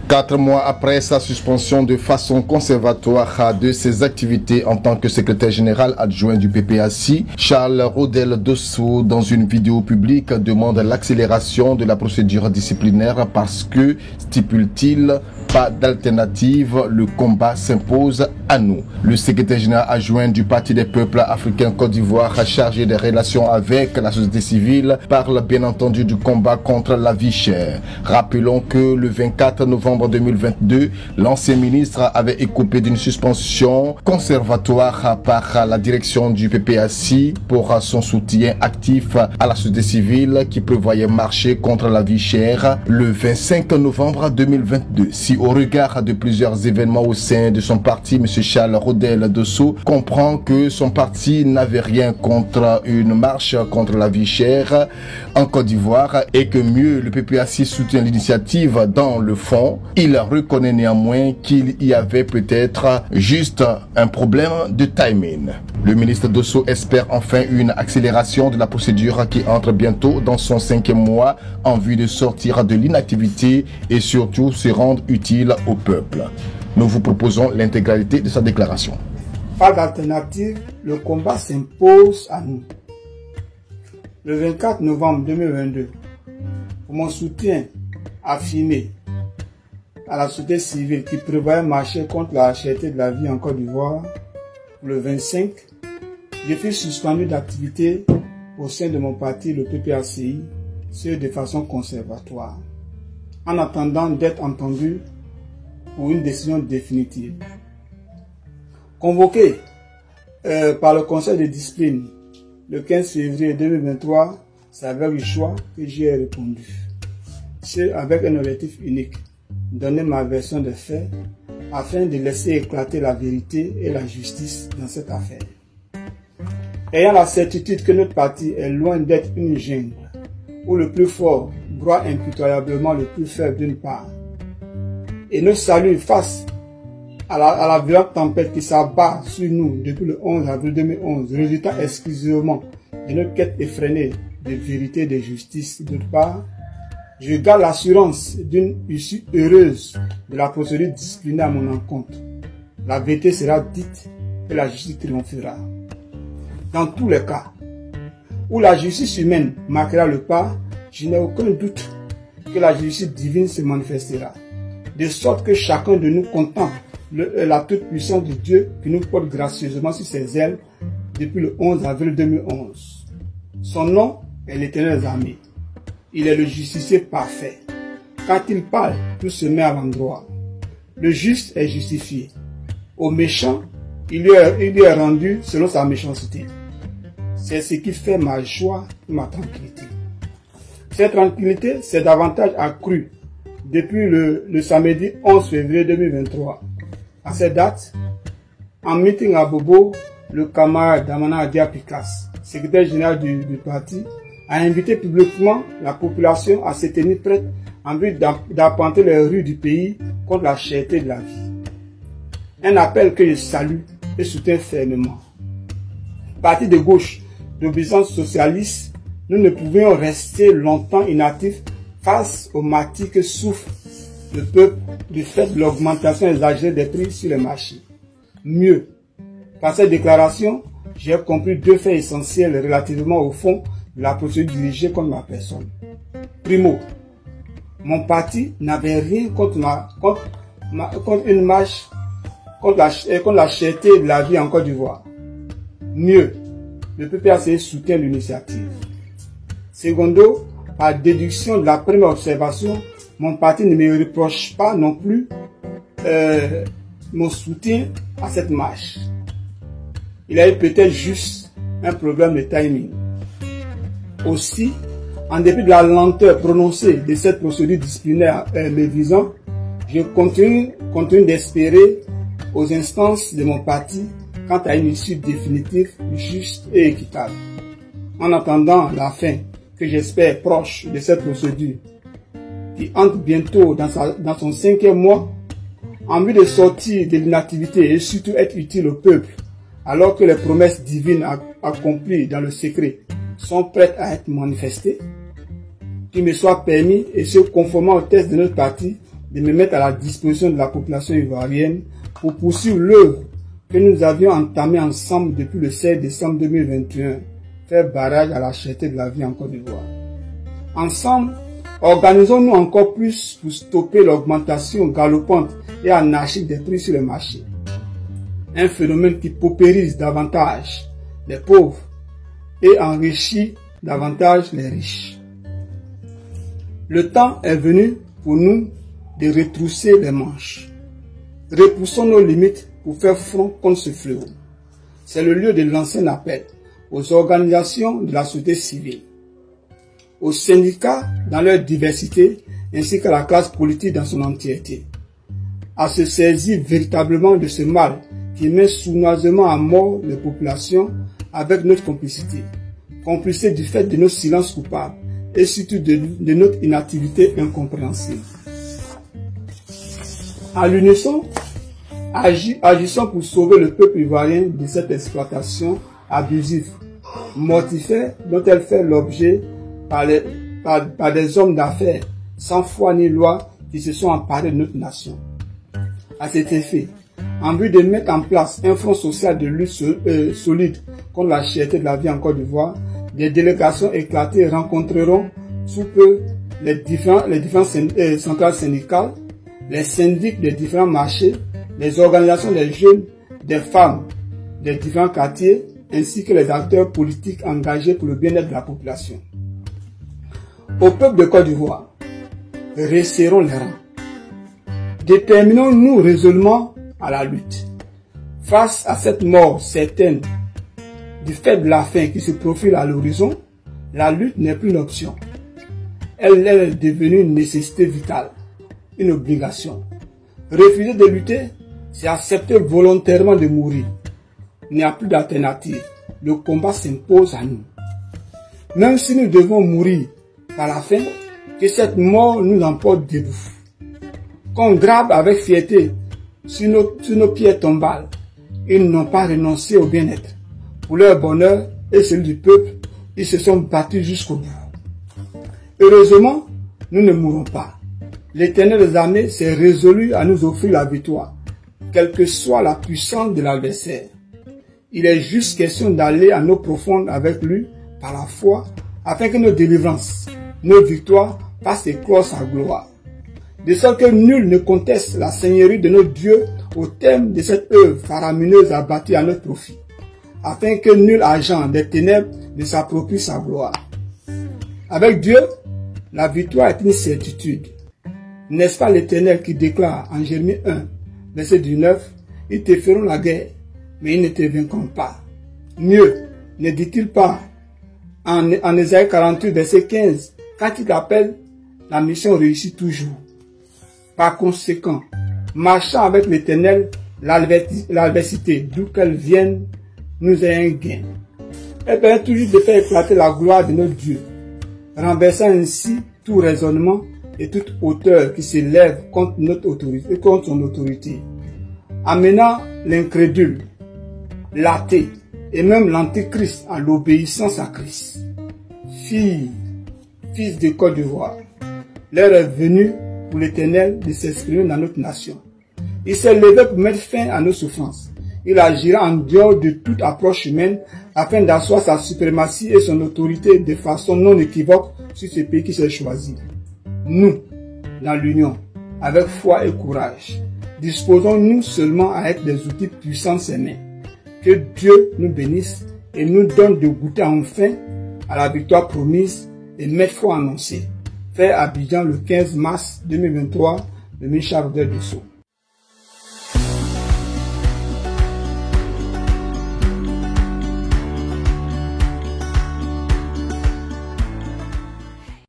4 mois après sa suspension de façon conservatoire de ses activités en tant que secrétaire général adjoint du PPACI, Charles Rodel Dosso, dans une vidéo publique, demande l'accélération de la procédure disciplinaire parce que, stipule-t-il, pas d'alternative, le combat s'impose à nous. Le secrétaire général adjoint du Parti des peuples africains Côte d'Ivoire, chargé des relations avec la société civile, parle bien entendu du combat contre la vie chère. Rappelons que le 24 novembre 2022, l'ancien ministre avait écopé d'une suspension conservatoire par la direction du PPACI pour son soutien actif à la société civile qui prévoyait marcher contre la vie chère le 25 novembre 2022. Si au regard de plusieurs événements au sein de son parti, M. Charles Rodel Dosso comprend que son parti n'avait rien contre une marche contre la vie chère en Côte d'Ivoire et que mieux le PPACI soutient l'initiative dans le fond, il reconnaît néanmoins qu'il y avait peut-être juste un problème de timing. Le ministre Dosso espère enfin une accélération de la procédure qui entre bientôt dans son 5e mois en vue de sortir de l'inactivité et surtout se rendre utile au peuple. Nous vous proposons l'intégralité de sa déclaration. Pas d'alternative, le combat s'impose à nous. Le 24 novembre 2022, pour mon soutien affirmé à la société civile qui prévoyait marcher contre la cherté de la vie en Côte d'Ivoire, le 25, je fus suspendu d'activité au sein de mon parti, le PPACI, ce de façon conservatoire, en attendant d'être entendu pour une décision définitive. Convoqué par le Conseil de discipline le 15 février 2023, c'est avec le choix que j'y ai répondu. C'est avec un objectif unique, donner ma version des faits afin de laisser éclater la vérité et la justice dans cette affaire. Ayant la certitude que notre parti est loin d'être une jungle où le plus fort broie impitoyablement le plus faible d'une part, et nos saluts face à la violente tempête qui s'abat sur nous depuis le 11 avril 2011, résultat exclusivement de notre quête effrénée de vérité et de justice d'autre part, je garde l'assurance d'une issue heureuse de la procédure disciplinaire à mon encontre. La vérité sera dite et la justice triomphera. Dans tous les cas où la justice humaine marquera le pas, je n'ai aucun doute que la justice divine se manifestera, de sorte que chacun de nous contemple la toute-puissance de Dieu qui nous porte gracieusement sur ses ailes depuis le 11 avril 2011. Son nom est l'Éternel des armées. Il est le justicier parfait. Quand il parle, tout se met à l'endroit. Le juste est justifié. Au méchant, il lui est rendu selon sa méchanceté. C'est ce qui fait ma joie et ma tranquillité. Cette tranquillité s'est davantage accrue depuis le samedi 11 février 2023. À cette date, en meeting à Bobo, le camarade Damana Adia Pikas, secrétaire général du parti, a invité publiquement la population à se tenir prête en vue d'arpenter les rues du pays contre la cherté de la vie. Un appel que je salue et soutiens fermement. Parti de gauche d'obéissance socialiste, nous ne pouvions rester longtemps inactifs face au martyre que souffre le peuple du fait de l'augmentation exagérée des prix sur les marchés. Mieux, par cette déclaration, j'ai compris deux faits essentiels relativement au fond de la procédure dirigée contre ma personne. Primo, mon parti n'avait rien contre une marche contre la cherté de la vie en Côte d'Ivoire. Mieux, le PPACI soutient l'initiative. Secondo, par déduction de la première observation, mon parti ne me reproche pas non plus mon soutien à cette marche. Il y a eu peut-être juste un problème de timing. Aussi, en dépit de la lenteur prononcée de cette procédure disciplinaire me visant, je continue d'espérer aux instances de mon parti quant à une issue définitive, juste et équitable. En attendant la fin, que j'espère proche de cette procédure, qui entre bientôt dans son 5e mois, en vue de sortir de l'inactivité et surtout être utile au peuple, alors que les promesses divines accomplies dans le secret sont prêtes à être manifestées, qu'il me soit permis, et ce conformément au texte de notre parti, de me mettre à la disposition de la population ivoirienne pour poursuivre l'œuvre que nous avions entamée ensemble depuis le 16 décembre 2021, faire barrage à la cherté de la vie en Côte d'Ivoire. Ensemble, organisons-nous encore plus pour stopper l'augmentation galopante et anarchique des prix sur le marché. Un phénomène qui paupérise davantage les pauvres et enrichit davantage les riches. Le temps est venu pour nous de retrousser les manches. Repoussons nos limites pour faire front contre ce fléau. C'est le lieu de lancer un appel aux organisations de la société civile, aux syndicats dans leur diversité, ainsi qu'à la classe politique dans son entièreté, à se saisir véritablement de ce mal qui met sournoisement à mort les populations avec notre complicité. Complicité du fait de nos silences coupables et surtout de notre inactivité incompréhensible. À l'unisson, agissons pour sauver le peuple ivoirien de cette exploitation abusive, mortifère dont elle fait l'objet par des hommes d'affaires sans foi ni loi qui se sont emparés de notre nation. À cet effet, en vue de mettre en place un front social de lutte solide contre la cherté de la vie en Côte d'Ivoire, des délégations éclatées rencontreront sous peu les différentes centrales syndicales, les syndics des différents marchés, les organisations des jeunes, des femmes des différents quartiers, ainsi que les acteurs politiques engagés pour le bien-être de la population. Au peuple de Côte d'Ivoire, resserrons les rangs. Déterminons-nous résolument à la lutte. Face à cette mort certaine du fait de la faim qui se profile à l'horizon, la lutte n'est plus une option. Elle est devenue une nécessité vitale, une obligation. Refuser de lutter, c'est accepter volontairement de mourir. Il n'y a plus d'alternative. Le combat s'impose à nous. Même si nous devons mourir par la faim, que cette mort nous emporte debout. Qu'on grabe avec fierté sur nos pierres tombales. Ils n'ont pas renoncé au bien-être. Pour leur bonheur et celui du peuple, ils se sont battus jusqu'au bout. Heureusement, nous ne mourrons pas. L'Éternel des armées s'est résolu à nous offrir la victoire, quelle que soit la puissance de l'adversaire. Il est juste question d'aller en eau profonde avec lui par la foi, afin que nos délivrances, nos victoires fassent éclore sa gloire. De sorte que nul ne conteste la seigneurie de notre Dieu au terme de cette œuvre faramineuse abattue à notre profit, afin que nul agent des ténèbres ne s'approprie sa gloire. Avec Dieu, la victoire est une certitude. N'est-ce pas l'Éternel qui déclare en Jérémie 1, verset 19, « Ils te feront la guerre, mais ils ne te vaincront pas. » Mieux, ne dit-il pas en Ésaïe 48, verset 15, quand il appelle, la mission réussit toujours. Par conséquent, marchant avec l'Éternel, l'adversité, d'où qu'elle vienne, nous est un gain. Elle permet toujours de faire éclater la gloire de notre Dieu, renversant ainsi tout raisonnement et toute hauteur qui s'élève contre notre autorité, contre son autorité, amenant l'incrédule, l'athée et même l'antéchrist à l'obéissance à Christ. Fils de Côte d'Ivoire, l'heure est venue pour l'Éternel de s'exprimer dans notre nation. Il s'est levé pour mettre fin à nos souffrances. Il agira en dehors de toute approche humaine afin d'asseoir sa suprématie et son autorité de façon non équivoque sur ce pays qui s'est choisi. Nous, dans l'union, avec foi et courage, disposons-nous seulement à être des outils puissants de ses mains. Que Dieu nous bénisse et nous donne de goûter enfin à la victoire promise et maintes fois annoncée. Fait à Abidjan le 15 mars 2023 de Michel Rodel Dessau.